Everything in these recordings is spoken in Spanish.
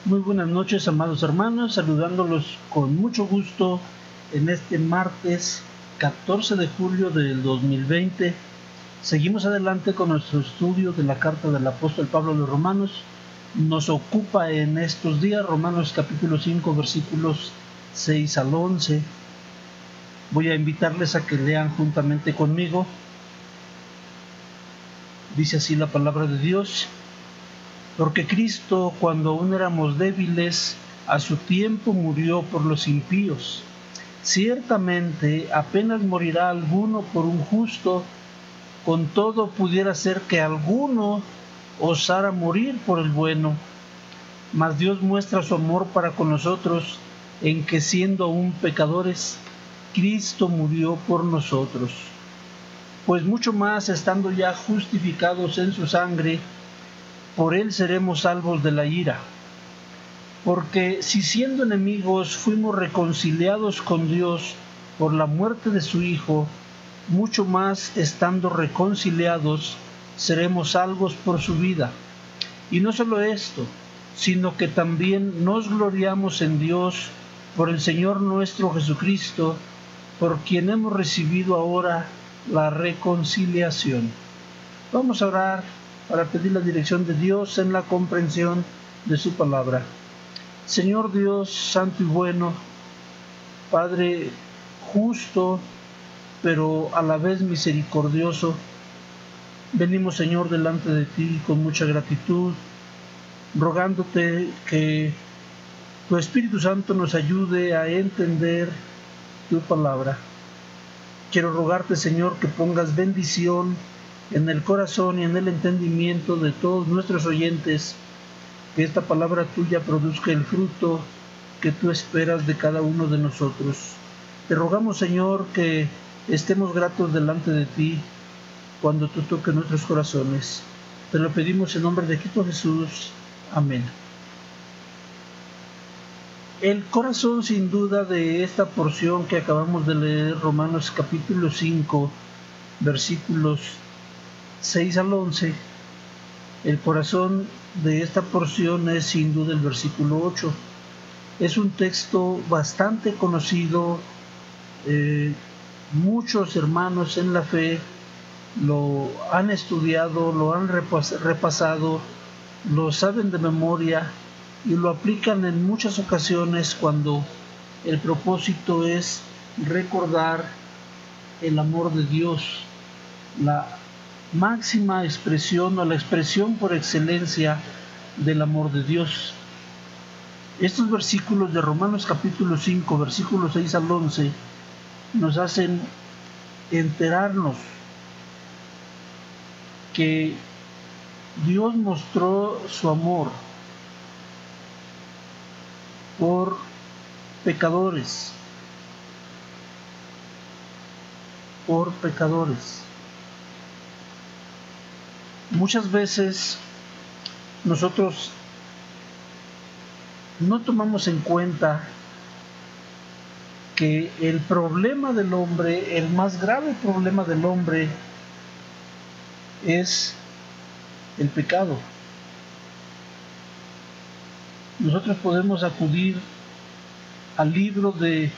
Muy buenas noches, amados hermanos, saludándolos con mucho gusto en este martes 14 de julio del 2020. Seguimos adelante con nuestro estudio de la carta del apóstol Pablo a los Romanos. Nos ocupa en estos días Romanos capítulo 5, versículos 6 al 11. Voy a invitarles a que lean juntamente conmigo. Dice así la palabra de Dios: porque Cristo, cuando aún éramos débiles, a su tiempo murió por los impíos. Ciertamente, apenas morirá alguno por un justo, con todo pudiera ser que alguno osara morir por el bueno. Mas Dios muestra su amor para con nosotros, en que siendo aún pecadores, Cristo murió por nosotros. Pues mucho más, estando ya justificados en su sangre, por él seremos salvos de la ira. Porque si siendo enemigos fuimos reconciliados con Dios por la muerte de su Hijo, mucho más estando reconciliados seremos salvos por su vida. Y no solo esto, sino que también nos gloriamos en Dios por el Señor nuestro Jesucristo, por quien hemos recibido ahora la reconciliación. Vamos a orar para pedir la dirección de Dios en la comprensión de su palabra. Señor Dios santo y bueno, Padre justo, pero a la vez misericordioso, venimos, Señor, delante de ti con mucha gratitud, rogándote que tu Espíritu Santo nos ayude a entender tu palabra. Quiero rogarte, Señor, que pongas bendición en el corazón y en el entendimiento de todos nuestros oyentes, que esta palabra tuya produzca el fruto que tú esperas de cada uno de nosotros. Te rogamos, Señor, que estemos gratos delante de ti cuando tú toques nuestros corazones. Te lo pedimos en nombre de Cristo Jesús. Amén. El corazón, sin duda, de esta porción que acabamos de leer, Romanos capítulo 5, versículos 6 al 11, el corazón de esta porción es sin duda el versículo 8. Es un texto bastante conocido, muchos hermanos en la fe lo han estudiado, lo han repasado, lo saben de memoria y lo aplican en muchas ocasiones cuando el propósito es recordar el amor de Dios, la máxima expresión o la expresión por excelencia del amor de Dios. Estos versículos de Romanos capítulo 5, versículos 6 al 11, nos hacen enterarnos que Dios mostró su amor por pecadores, Muchas veces nosotros no tomamos en cuenta que el problema del hombre, el más grave problema del hombre, es el pecado. Nosotros podemos acudir al libro de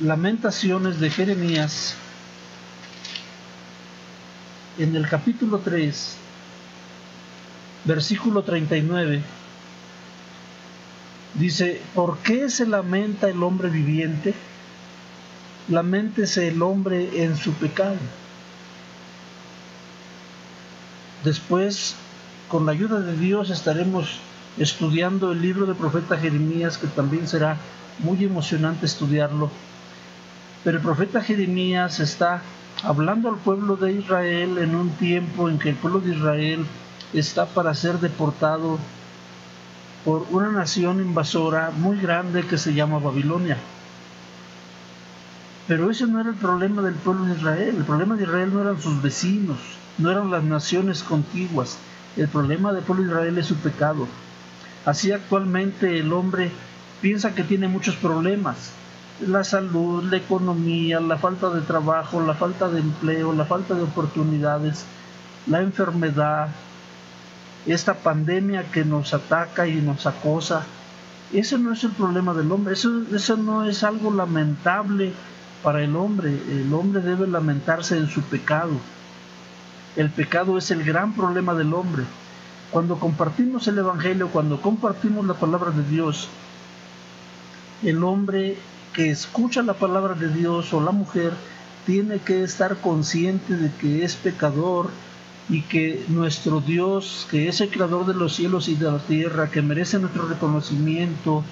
Lamentaciones de Jeremías, en el capítulo 3, versículo 39, dice: ¿por qué se lamenta el hombre viviente? Laméntese el hombre en su pecado. Después, con la ayuda de Dios, estaremos estudiando el libro del profeta Jeremías, que también será muy emocionante estudiarlo. Pero el profeta Jeremías está hablando al pueblo de Israel en un tiempo en que el pueblo de Israel está para ser deportado por una nación invasora muy grande que se llama Babilonia. Pero ese no era el problema del pueblo de Israel. El problema de Israel no eran sus vecinos, no eran las naciones contiguas. El problema del pueblo de Israel es su pecado. Así actualmente el hombre piensa que tiene muchos problemas: la salud, la economía, la falta de trabajo, la falta de empleo, la falta de oportunidades, la enfermedad, esta pandemia que nos ataca y nos acosa. Ese no es el problema del hombre, eso no es algo lamentable para el hombre. El hombre debe lamentarse en su pecado. El pecado es el gran problema del hombre. Cuando compartimos el Evangelio, cuando compartimos la palabra de Dios, el hombre que escucha la palabra de Dios o la mujer tiene que estar consciente de que es pecador y que nuestro Dios, que es el creador de los cielos y de la tierra, que merece nuestro reconocimiento,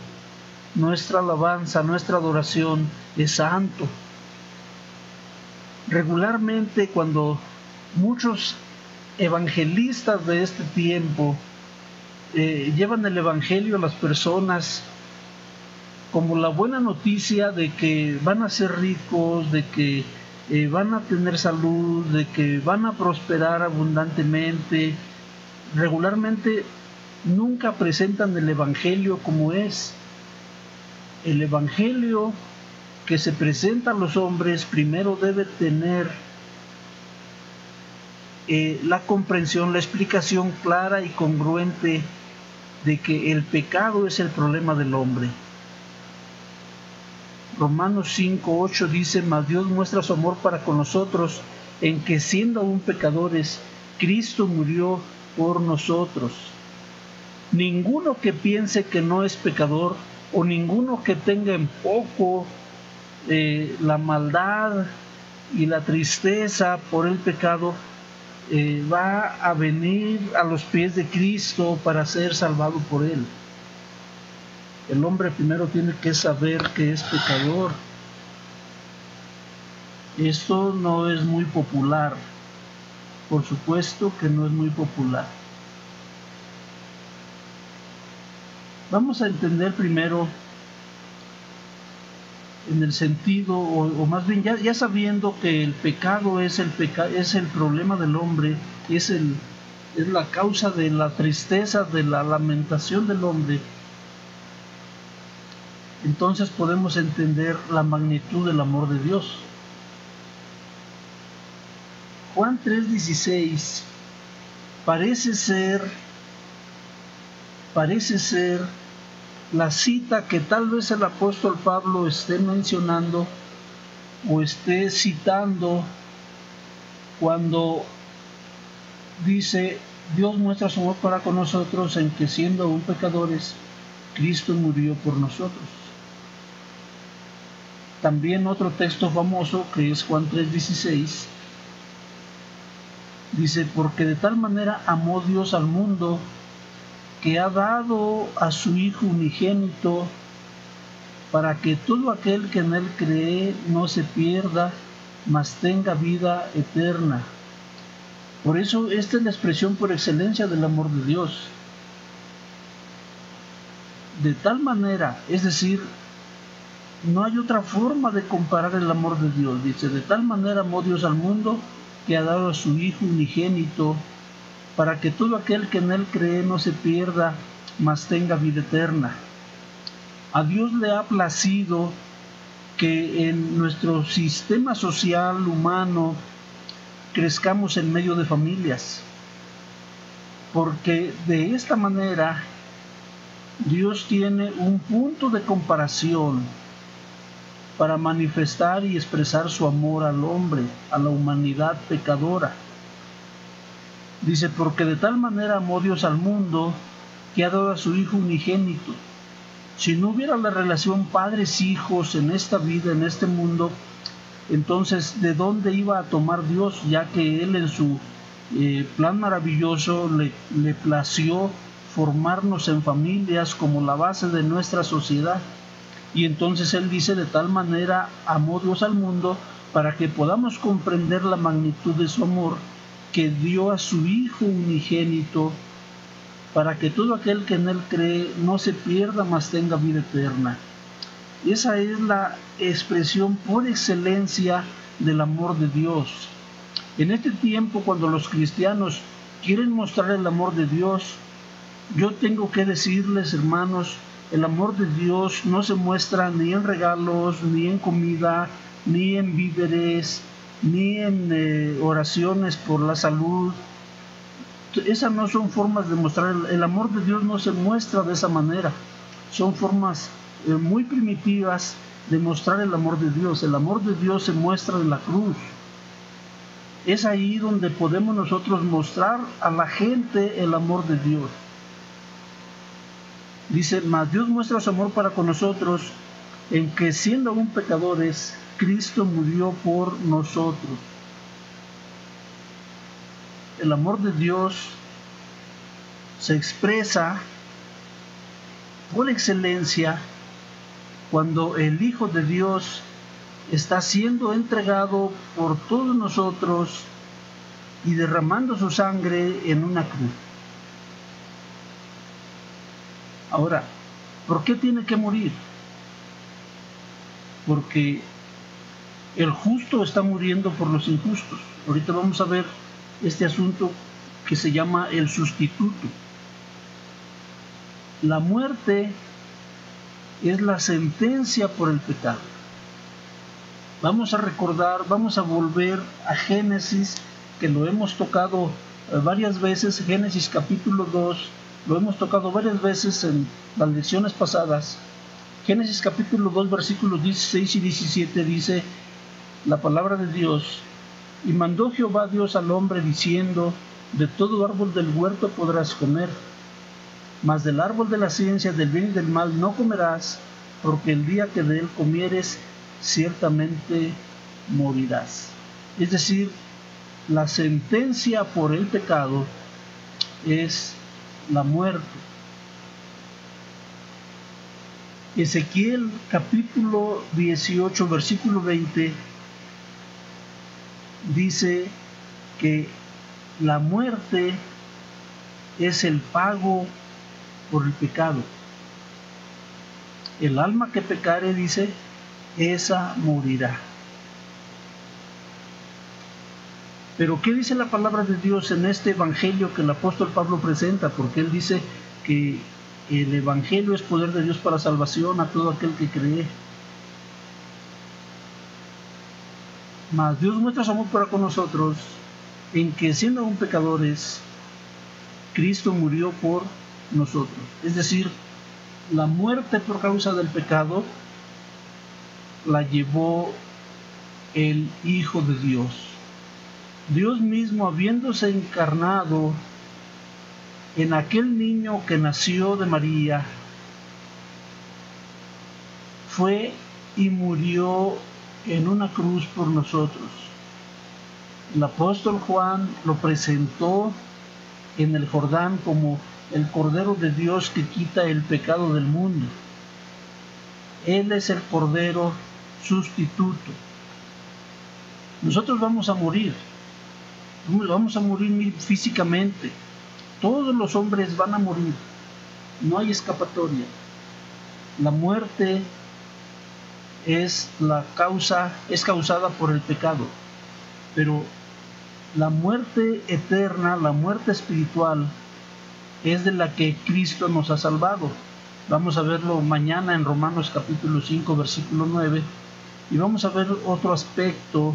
nuestra alabanza, nuestra adoración, es santo. Regularmente, cuando muchos evangelistas de este tiempo llevan el Evangelio a las personas como la buena noticia de que van a ser ricos, de que van a tener salud, de que van a prosperar abundantemente, regularmente nunca presentan el Evangelio como es. El Evangelio que se presenta a los hombres primero debe tener la comprensión, la explicación clara y congruente de que el pecado es el problema del hombre. Romanos 5:8 dice: mas Dios muestra su amor para con nosotros, en que siendo aún pecadores, Cristo murió por nosotros. Ninguno que piense que no es pecador, o ninguno que tenga en poco la maldad y la tristeza por el pecado, va a venir a los pies de Cristo para ser salvado por Él. El hombre primero tiene que saber que es pecador. Esto no es muy popular. Por supuesto que no es muy popular. Vamos a entender primero en el sentido, o más bien ya sabiendo que el pecado es el problema del hombre, es la causa de la tristeza, de la lamentación del hombre. Entonces podemos entender la magnitud del amor de Dios. Juan 3:16 parece ser la cita que tal vez el apóstol Pablo esté mencionando o esté citando cuando dice: Dios muestra su amor para con nosotros, en que siendo aún pecadores, Cristo murió por nosotros. También otro texto famoso, que es Juan 3:16, dice: porque de tal manera amó Dios al mundo, que ha dado a su Hijo unigénito, para que todo aquel que en Él cree no se pierda, mas tenga vida eterna. Por eso esta es la expresión por excelencia del amor de Dios. De tal manera, es decir, no hay otra forma de comparar el amor de Dios. Dice: de tal manera amó Dios al mundo, que ha dado a su Hijo unigénito, para que todo aquel que en Él cree no se pierda, mas tenga vida eterna. A Dios le ha placido que en nuestro sistema social humano crezcamos en medio de familias, porque de esta manera Dios tiene un punto de comparación para manifestar y expresar su amor al hombre, a la humanidad pecadora. Dice: porque de tal manera amó Dios al mundo, que ha dado a su Hijo unigénito. Si no hubiera la relación padres-hijos en esta vida, en este mundo, entonces ¿de dónde iba a tomar Dios? Ya que Él en su plan maravilloso le plació formarnos en familias como la base de nuestra sociedad. Y entonces Él dice: de tal manera amó Dios al mundo, para que podamos comprender la magnitud de su amor, que dio a su Hijo unigénito, para que todo aquel que en Él cree no se pierda, mas tenga vida eterna. Esa es la expresión por excelencia del amor de Dios. En este tiempo, cuando los cristianos quieren mostrar el amor de Dios, yo tengo que decirles, hermanos, el amor de Dios no se muestra ni en regalos, ni en comida, ni en víveres, ni en oraciones por la salud. Esas no son formas de mostrar. El amor de Dios no se muestra de esa manera. Son formas muy primitivas de mostrar el amor de Dios. El amor de Dios se muestra en la cruz. Es ahí donde podemos nosotros mostrar a la gente el amor de Dios. Dice, mas Dios muestra su amor para con nosotros en que siendo aún pecadores, Cristo murió por nosotros. El amor de Dios se expresa por excelencia cuando el Hijo de Dios está siendo entregado por todos nosotros y derramando su sangre en una cruz. Ahora, ¿por qué tiene que morir? Porque el justo está muriendo por los injustos. Ahorita vamos a ver este asunto que se llama el sustituto. La muerte es la sentencia por el pecado. Vamos a recordar, vamos a volver a Génesis, que lo hemos tocado varias veces. Génesis capítulo 2, lo hemos tocado varias veces en las lecciones pasadas. Génesis capítulo 2, versículos 16 y 17 dice la palabra de Dios: y mandó Jehová Dios al hombre diciendo, de todo árbol del huerto podrás comer, mas del árbol de la ciencia del bien y del mal no comerás, porque el día que de él comieres, ciertamente morirás. Es decir, la sentencia por el pecado es la muerte. Ezequiel capítulo 18, versículo 20 dice que la muerte es el pago por el pecado. El alma que pecare, dice, esa morirá. Pero ¿qué dice la palabra de Dios en este evangelio que el apóstol Pablo presenta? Porque él dice que el evangelio es poder de Dios para salvación a todo aquel que cree. Mas Dios muestra su amor para con nosotros en que siendo aún pecadores, Cristo murió por nosotros. Es decir, la muerte por causa del pecado la llevó el Hijo de Dios. Dios mismo, habiéndose encarnado en aquel niño que nació de María, fue y murió en una cruz por nosotros. El apóstol Juan lo presentó en el Jordán como el Cordero de Dios que quita el pecado del mundo. Él es el Cordero sustituto. Nosotros vamos a morir físicamente. Todos los hombres van a morir. No hay escapatoria. La muerte es causada por el pecado. Pero la muerte eterna, la muerte espiritual, es de la que Cristo nos ha salvado. Vamos a verlo mañana en Romanos capítulo 5, versículo 9. Y vamos a ver otro aspecto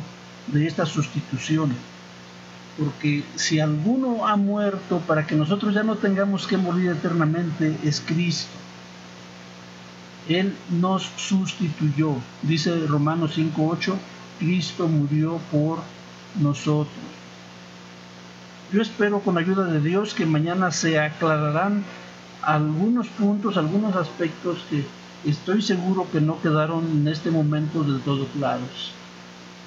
de esta sustitución. Porque si alguno ha muerto para que nosotros ya no tengamos que morir eternamente, es Cristo. Él nos sustituyó. Dice Romanos 5:8, Cristo murió por nosotros. Yo espero con la ayuda de Dios que mañana se aclararán algunos puntos, algunos aspectos que estoy seguro que no quedaron en este momento del todo claros.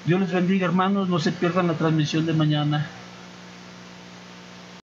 Dios les bendiga, hermanos, no se pierdan la transmisión de mañana.